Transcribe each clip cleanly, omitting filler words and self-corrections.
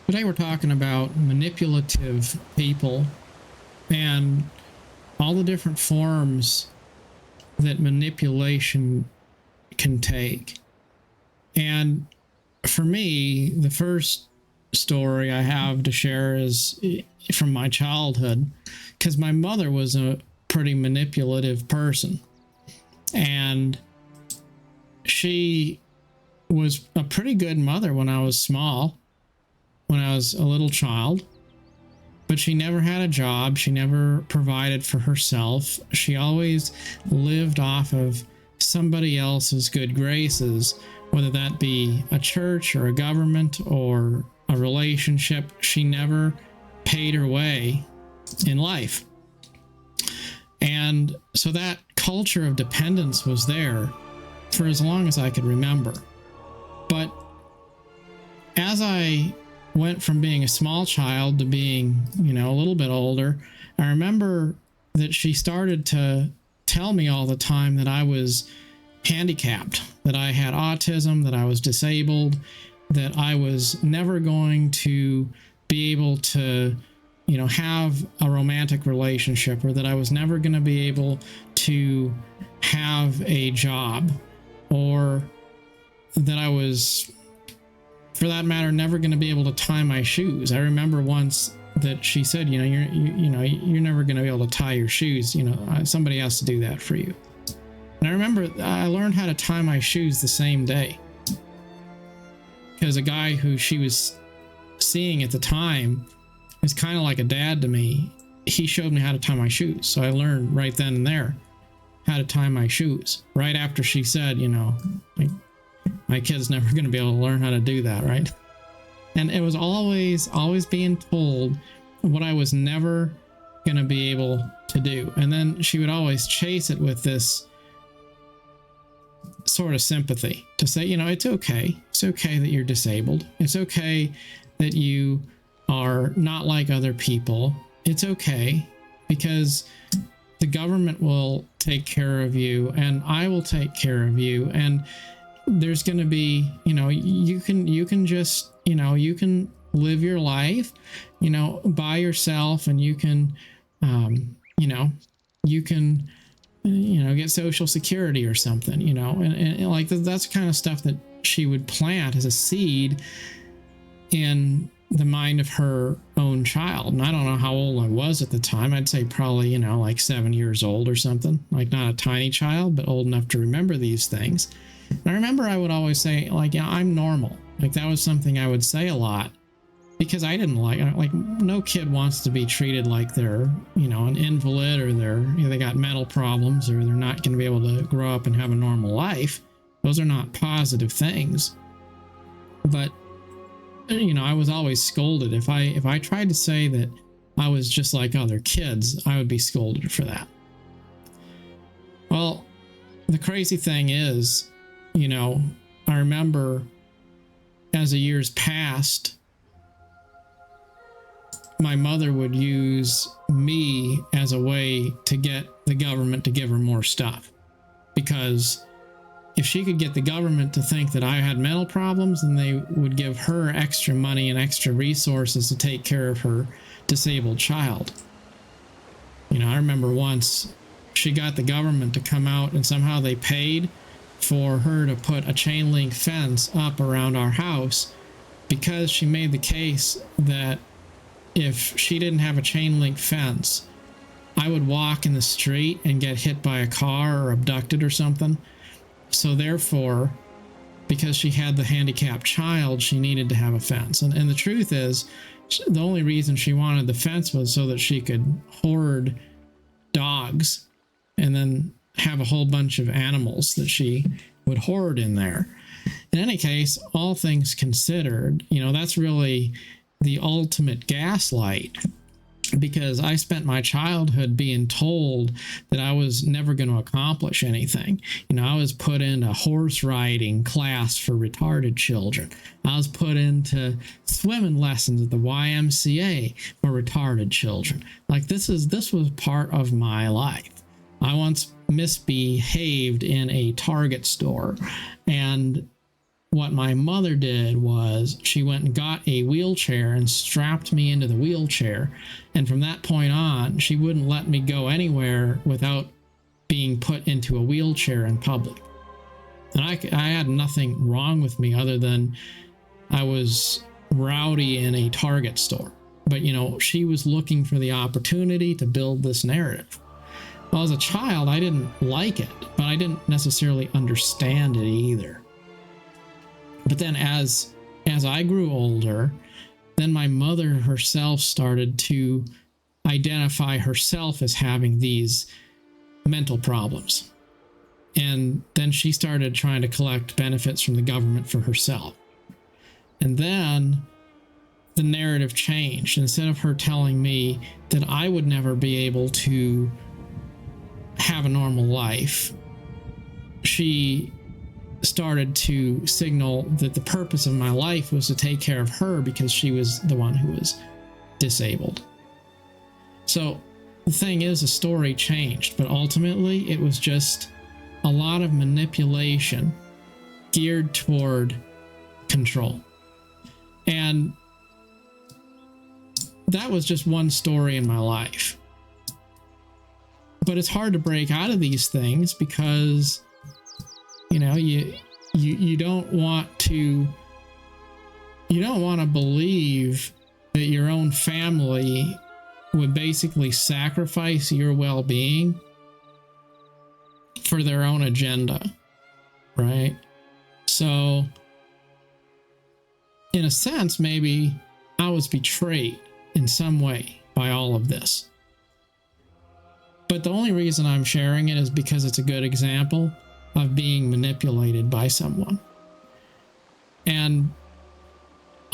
Today we're talking about manipulative people and all the different forms that manipulation can take. And for me, the first story I have to share is from my childhood, because my mother was a pretty manipulative person. And she was a pretty good mother when I was small, when I was a little child, but she never had a job. She never provided for herself. She always lived off of somebody else's good graces, whether that be a church or a government or a relationship. She never paid her way in life. And so that culture of dependence was there for as long as I could remember. But as I went from being a small child to being, a little bit older, I remember that she started to tell me all the time that I was handicapped, that I had autism, that I was disabled, that I was never going to be able to, have a romantic relationship, or that I was never going to be able to have a job, or that I was, for that matter, never going to be able to tie my shoes. I remember once that she said, you're never going to be able to tie your shoes. Somebody has to do that for you. And I remember I learned how to tie my shoes the same day, because a guy who she was seeing at the time was kind of like a dad to me. He showed me how to tie my shoes. So I learned right then and there how to tie my shoes, right after she said, my kid's never going to be able to learn how to do that, right? And it was always being told what I was never going to be able to do. And then she would always chase it with this sort of sympathy to say, it's okay. It's okay that you're disabled. It's okay that you are not like other people. It's okay, because the government will take care of you, and I will take care of you. And there's going to be, you can just, you can live your life, by yourself, and you can, get Social Security or something, and like that's the kind of stuff that she would plant as a seed in the mind of her own child. And I don't know how old I was at the time. I'd say probably, like 7 years old or something, like not a tiny child, but old enough to remember these things. And I remember I would always say, I'm normal. Like, that was something I would say a lot, because I didn't like no kid wants to be treated like they're, an invalid, or they got mental problems, or they're not going to be able to grow up and have a normal life. Those are not positive things. But, I was always scolded. If I tried to say that I was just like other kids, I would be scolded for that. Well, the crazy thing is, I remember as the years passed, my mother would use me as a way to get the government to give her more stuff. Because if she could get the government to think that I had mental problems, then they would give her extra money and extra resources to take care of her disabled child. I remember once she got the government to come out, and somehow they paid for her to put a chain link fence up around our house, because she made the case that if she didn't have a chain link fence, I would walk in the street and get hit by a car or abducted or something. So therefore, because she had the handicapped child, she needed to have a fence. And the truth is, the only reason she wanted the fence was so that she could hoard dogs and then have a whole bunch of animals that she would hoard in there. In any case, all things considered, that's really the ultimate gaslight, because I spent my childhood being told that I was never going to accomplish anything. I was put into horse riding class for retarded children. I was put into swimming lessons at the YMCA for retarded children. Like, this was part of my life. I once misbehaved in a Target store, and what my mother did was she went and got a wheelchair and strapped me into the wheelchair. And from that point on, she wouldn't let me go anywhere without being put into a wheelchair in public. And I had nothing wrong with me other than I was rowdy in a Target store. But, you know, she was looking for the opportunity to build this narrative. Well, as a child, I didn't like it, but I didn't necessarily understand it either. But then as I grew older, then my mother herself started to identify herself as having these mental problems. And then she started trying to collect benefits from the government for herself. And then the narrative changed. Instead of her telling me that I would never be able to have a normal life, she started to signal that the purpose of my life was to take care of her because she was the one who was disabled. So the thing is, the story changed, but ultimately it was just a lot of manipulation geared toward control. And that was just one story in my life. But it's hard to break out of these things because, you know, you don't want to believe that your own family would basically sacrifice your well-being for their own agenda, right? So in a sense, maybe I was betrayed in some way by all of this. But the only reason I'm sharing it is because it's a good example of being manipulated by someone. And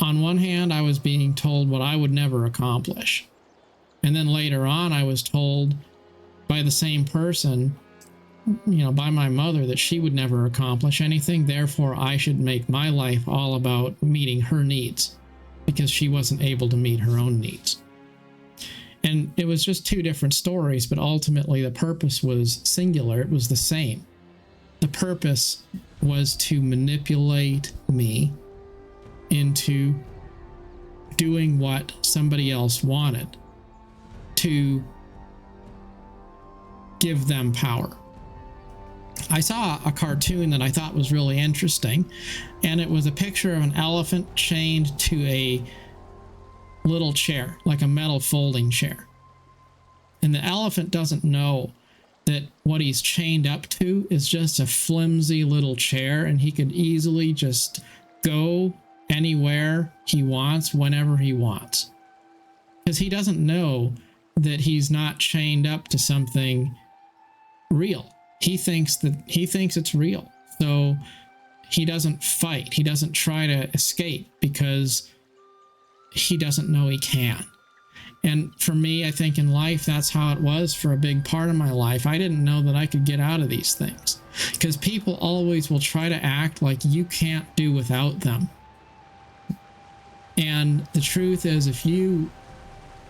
on one hand, I was being told what I would never accomplish. And then later on, I was told by the same person, you know, by my mother, that she would never accomplish anything. Therefore, I should make my life all about meeting her needs because she wasn't able to meet her own needs. And it was just two different stories, but ultimately the purpose was singular. It was the same. The purpose was to manipulate me into doing what somebody else wanted, to give them power. I saw a cartoon that I thought was really interesting, and it was a picture of an elephant chained to a little chair, like a metal folding chair. And the elephant doesn't know that what he's chained up to is just a flimsy little chair, and he could easily just go anywhere he wants, whenever he wants. Because he doesn't know that he's not chained up to something real. He thinks it's real. So he doesn't fight. He doesn't try to escape because he doesn't know he can. And for me, I think in life, that's how it was for a big part of my life. I didn't know that I could get out of these things because people always will try to act like you can't do without them. And the truth is, if you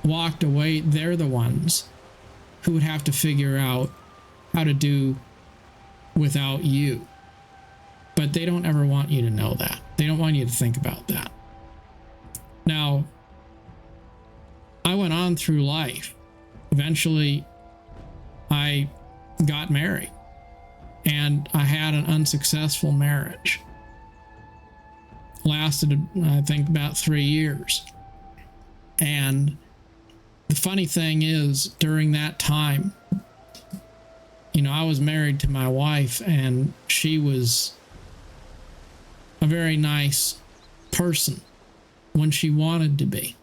walked away, they're the ones who would have to figure out how to do without you. But they don't ever want you to know that. They don't want you to think about that. Now, I went on through life. Eventually, I got married, and I had an unsuccessful marriage. Lasted, I think, about 3 years. And the funny thing is, during that time, you know, I was married to my wife, and she was a very nice person when she wanted to be.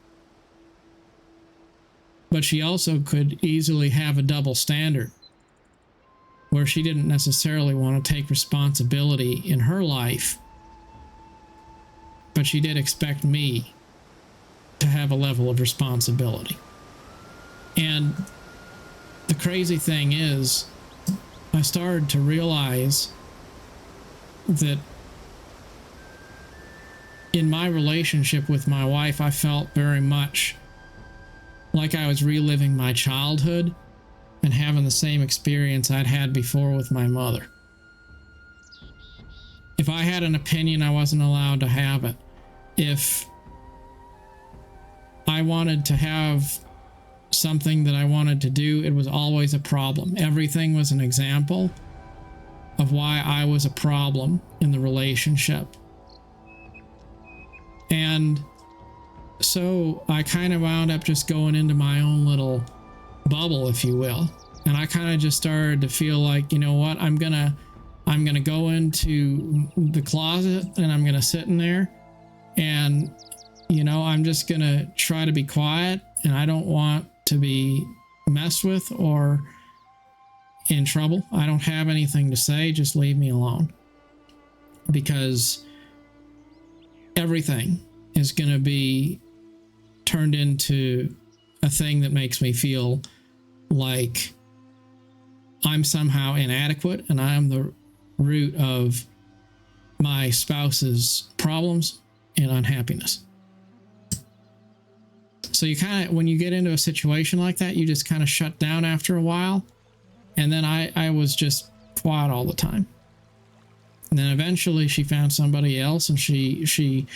But she also could easily have a double standard where she didn't necessarily want to take responsibility in her life, but she did expect me to have a level of responsibility. And the crazy thing is, I started to realize that in my relationship with my wife, I felt very much like I was reliving my childhood and having the same experience I'd had before with my mother. If I had an opinion, I wasn't allowed to have it. If I wanted to have something that I wanted to do, it was always a problem. Everything was an example of why I was a problem in the relationship. And so I kind of wound up just going into my own little bubble, if you will. And I kind of just started to feel like, you know what, I'm gonna go into the closet and I'm gonna sit in there, and I'm just gonna try to be quiet, and I don't want to be messed with or in trouble. I don't have anything to say, just leave me alone. Because everything is gonna be turned into a thing that makes me feel like I'm somehow inadequate and I'm the root of my spouse's problems and unhappiness. So you kind of, when you get into a situation like that, you just kind of shut down after a while. And then I was just quiet all the time. And then eventually she found somebody else, and she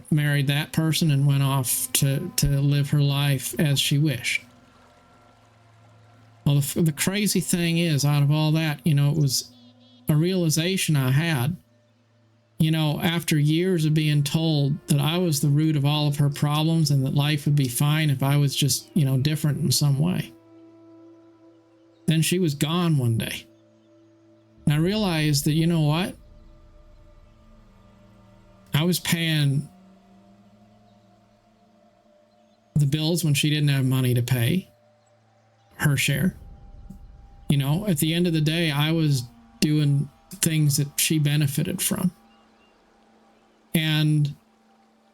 married that person and went off to live her life as she wished. Well, the crazy thing is, out of all that, it was a realization I had, after years of being told that I was the root of all of her problems and that life would be fine if I was just, different in some way. Then she was gone one day. And I realized that, you know what? I was paying the bills when she didn't have money to pay her share. At the end of the day, I was doing things that she benefited from. And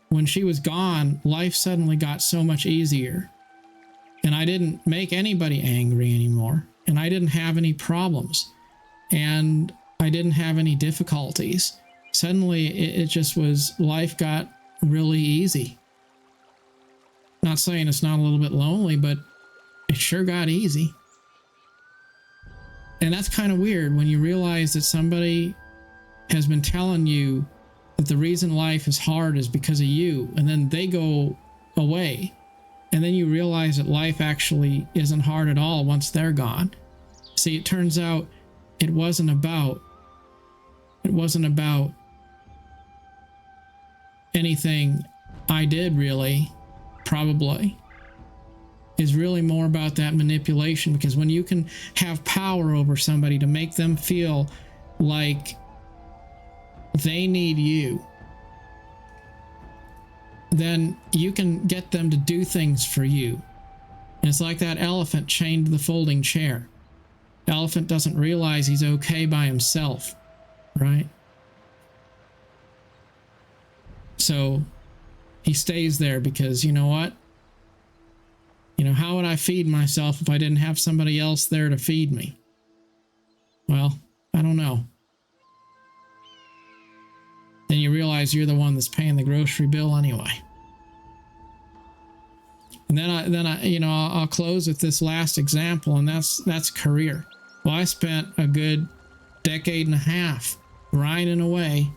when she was gone, life suddenly got so much easier. And I didn't make anybody angry anymore. And I didn't have any problems. And I didn't have any difficulties. Suddenly, it just was, life got really easy. Not saying it's not a little bit lonely, but it sure got easy. And that's kind of weird when you realize that somebody has been telling you that the reason life is hard is because of you, and then they go away. And then you realize that life actually isn't hard at all once they're gone. See, it turns out it wasn't about anything I did, really, probably. Is really more about that manipulation, because when you can have power over somebody to make them feel like they need you, then you can get them to do things for you. And it's like that elephant chained to the folding chair. The elephant doesn't realize he's okay by himself, right? So he stays there because, you know what? How would I feed myself if I didn't have somebody else there to feed me? Well, I don't know. Then you realize you're the one that's paying the grocery bill anyway. And then I'll close with this last example, and that's career. Well, I spent a good decade and a half grinding away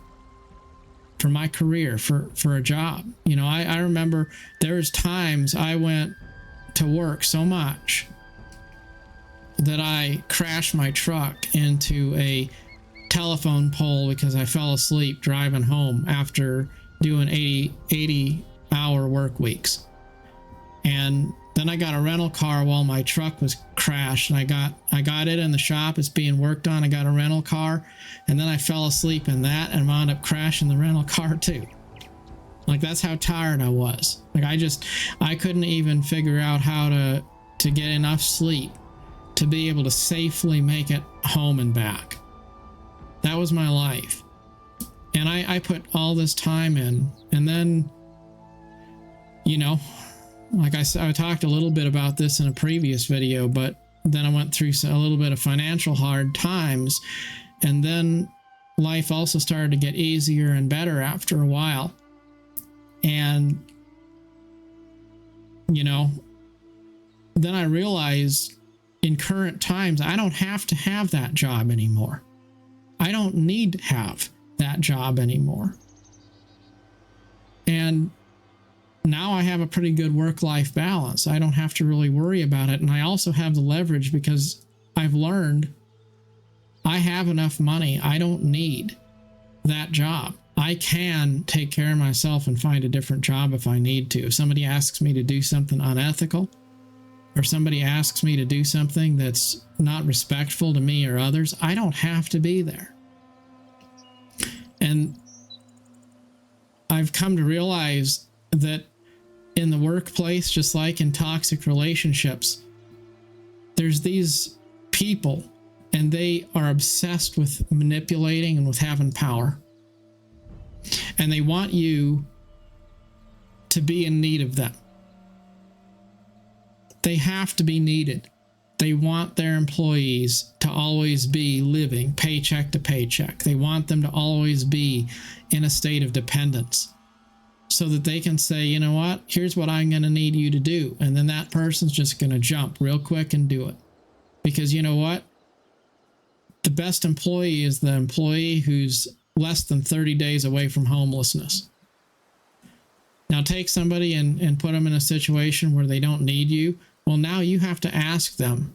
for my career, for a job. I remember there's times I went to work so much that I crashed my truck into a telephone pole because I fell asleep driving home after doing 80-hour work weeks. And then I got a rental car while my truck was crashed, and I got it in the shop. It's being worked on. I got a rental car, and then I fell asleep in that and wound up crashing the rental car too. Like, that's how tired I was. Like, I couldn't even figure out how to get enough sleep to be able to safely make it home and back. That was my life. And I put all this time in. And then, like I talked a little bit about this in a previous video, but then I went through a little bit of financial hard times. And then life also started to get easier and better after a while. And, then I realized in current times, I don't have to have that job anymore. I don't need to have that job anymore. And now I have a pretty good work-life balance. I don't have to really worry about it. And I also have the leverage because I've learned I have enough money. I don't need that job. I can take care of myself and find a different job if I need to. If somebody asks me to do something unethical, or somebody asks me to do something that's not respectful to me or others, I don't have to be there. And I've come to realize that in the workplace, just like in toxic relationships, there's these people and they are obsessed with manipulating and with having power. And they want you to be in need of them. They have to be needed. They want their employees to always be living paycheck to paycheck. They want them to always be in a state of dependence so that they can say, you know what, here's what I'm going to need you to do. And then that person's just going to jump real quick and do it. Because you know what? The best employee is the employee who's less than 30 days away from homelessness. Now take somebody and put them in a situation where they don't need you. Well, now you have to ask them.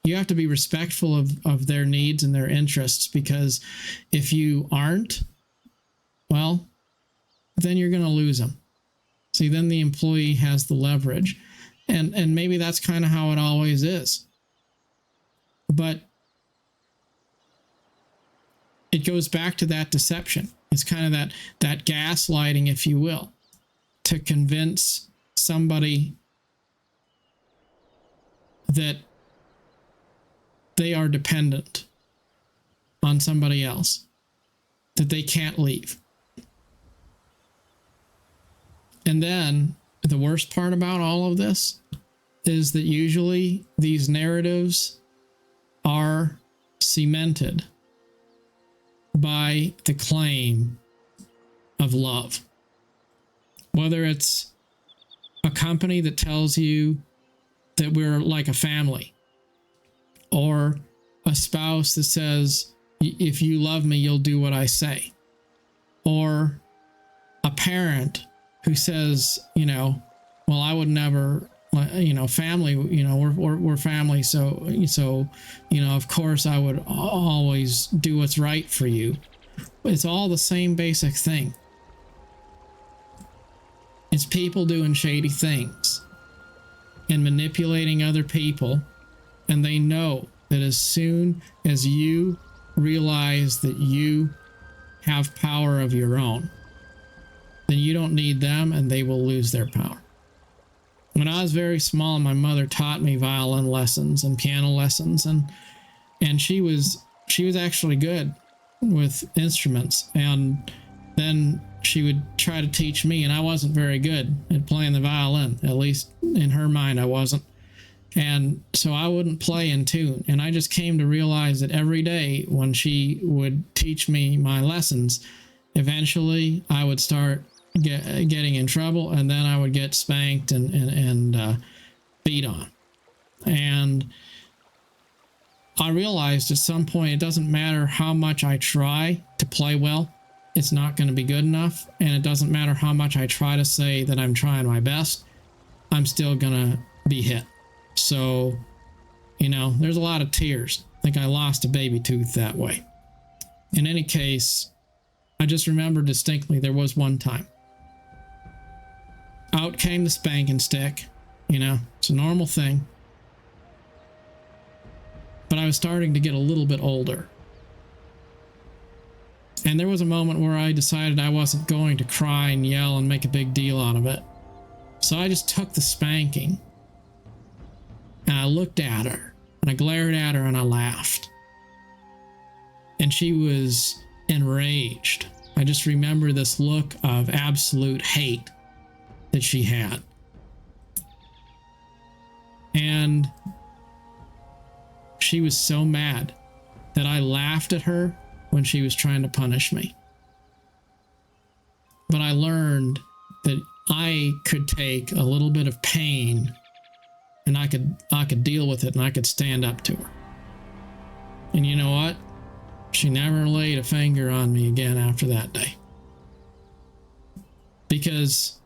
You have to be respectful of their needs and their interests, because if you aren't, well, then you're going to lose them. See, then the employee has the leverage. And maybe that's kind of how it always is. But it goes back to that deception. It's kind of that gaslighting, if you will, to convince somebody that they are dependent on somebody else, that they can't leave. And then the worst part about all of this is that usually these narratives are cemented by the claim of love. Whether it's a company that tells you that we're like a family, or a spouse that says, if you love me, you'll do what I say, or a parent who says, well, I would never, family, we're family. So, of course I would always do what's right for you. It's all the same basic thing. It's people doing shady things and manipulating other people. And they know that as soon as you realize that you have power of your own, then you don't need them and they will lose their power. When I was very small, my mother taught me violin lessons and piano lessons, and she was actually good with instruments. And then she would try to teach me, and I wasn't very good at playing the violin. At least in her mind, I wasn't. And so I wouldn't play in tune. And I just came to realize that every day when she would teach me my lessons, eventually I would start getting in trouble, and then I would get spanked and beat on. And I realized at some point it doesn't matter how much I try to play well, it's not going to be good enough. And it doesn't matter how much I try to say that I'm trying my best, I'm still going to be hit. So, there's a lot of tears. I think I lost a baby tooth that way. In any case, I just remember distinctly there was one time. Out came the spanking stick. It's a normal thing. But I was starting to get a little bit older. And there was a moment where I decided I wasn't going to cry and yell and make a big deal out of it. So I just took the spanking. And I looked at her, and I glared at her, and I laughed. And she was enraged. I just remember this look of absolute hate that she had. And she was so mad that I laughed at her when she was trying to punish me. But I learned that I could take a little bit of pain, and I could deal with it, and I could stand up to her. And you know what? She never laid a finger on me again after that day. Because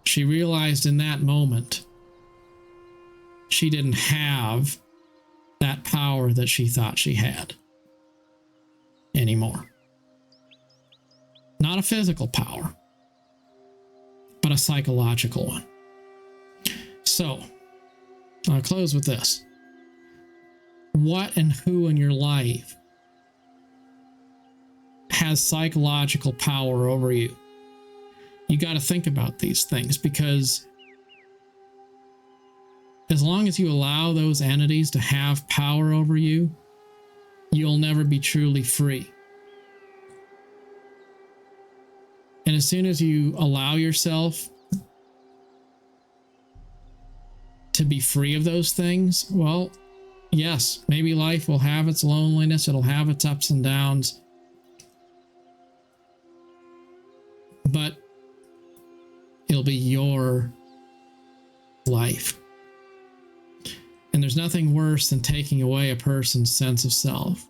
she realized in that moment she didn't have that power that she thought she had anymore. Not a physical power, but a psychological one. So, I'll close with this. What and who in your life has psychological power over you? You got to think about these things, because as long as you allow those entities to have power over you, you'll never be truly free. And as soon as you allow yourself to be free of those things, well, yes, maybe life will have its loneliness, it'll have its ups and downs, but it'll be your life. And there's nothing worse than taking away a person's sense of self.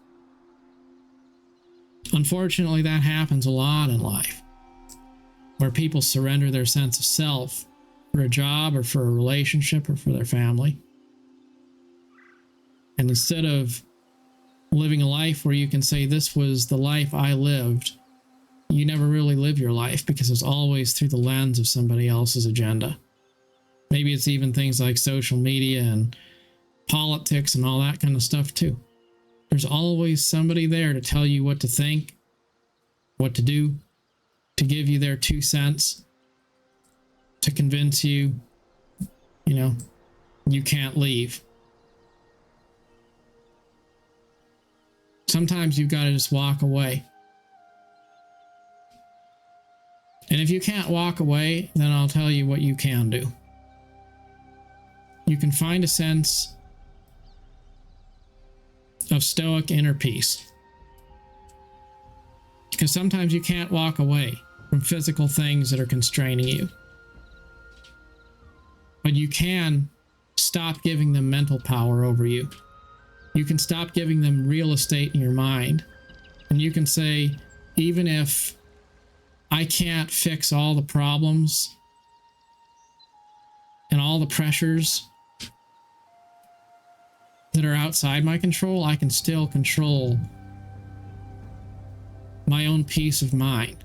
Unfortunately, that happens a lot in life, where people surrender their sense of self for a job or for a relationship or for their family. And instead of living a life where you can say, this was the life I lived, you never really live your life, because it's always through the lens of somebody else's agenda. Maybe it's even things like social media and politics and all that kind of stuff too. There's always somebody there to tell you what to think, what to do, to give you their 2 cents, to convince you, you can't leave. Sometimes you've got to just walk away. And if you can't walk away, then I'll tell you what you can do. You can find a sense of stoic inner peace. Because sometimes you can't walk away from physical things that are constraining you. But you can stop giving them mental power over you. You can stop giving them real estate in your mind. And you can say, even if I can't fix all the problems and all the pressures that are outside my control, I can still control my own peace of mind.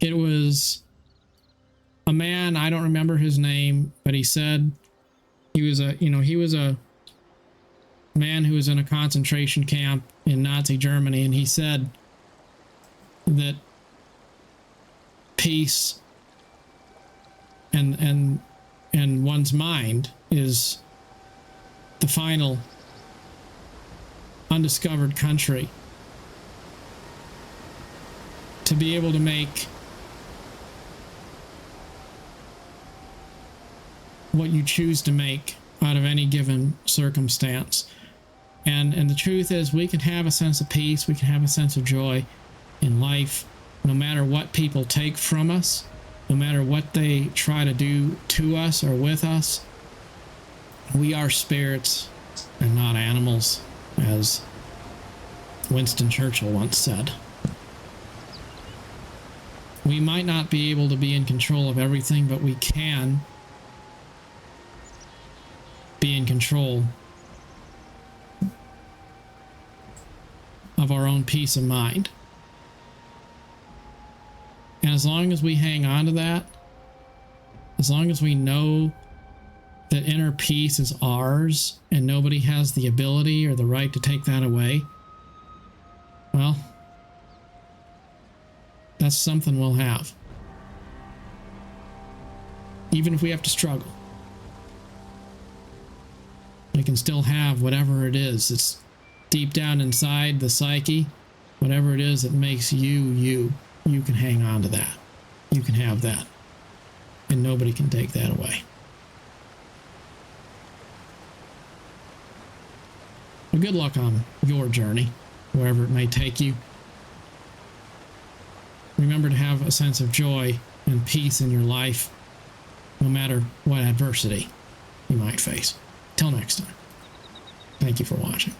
It was a man, I don't remember his name, but he said he was a man who was in a concentration camp in Nazi Germany, and he said that peace and one's mind is the final undiscovered country. To be able to make what you choose to make out of any given circumstance. And the truth is, we can have a sense of peace, we can have a sense of joy in life, no matter what people take from us, no matter what they try to do to us or with us. We are spirits and not animals, as Winston Churchill once said. We might not be able to be in control of everything, but we can be in control of our own peace of mind. And as long as we hang on to that, as long as we know that inner peace is ours and nobody has the ability or the right to take that away, well, that's something we'll have. Even if we have to struggle, we can still have whatever it is that's deep down inside the psyche, whatever it is that makes you, you. You can hang on to that. You can have that. And nobody can take that away. Well, good luck on your journey, wherever it may take you. Remember to have a sense of joy and peace in your life, no matter what adversity you might face. Till next time. Thank you for watching.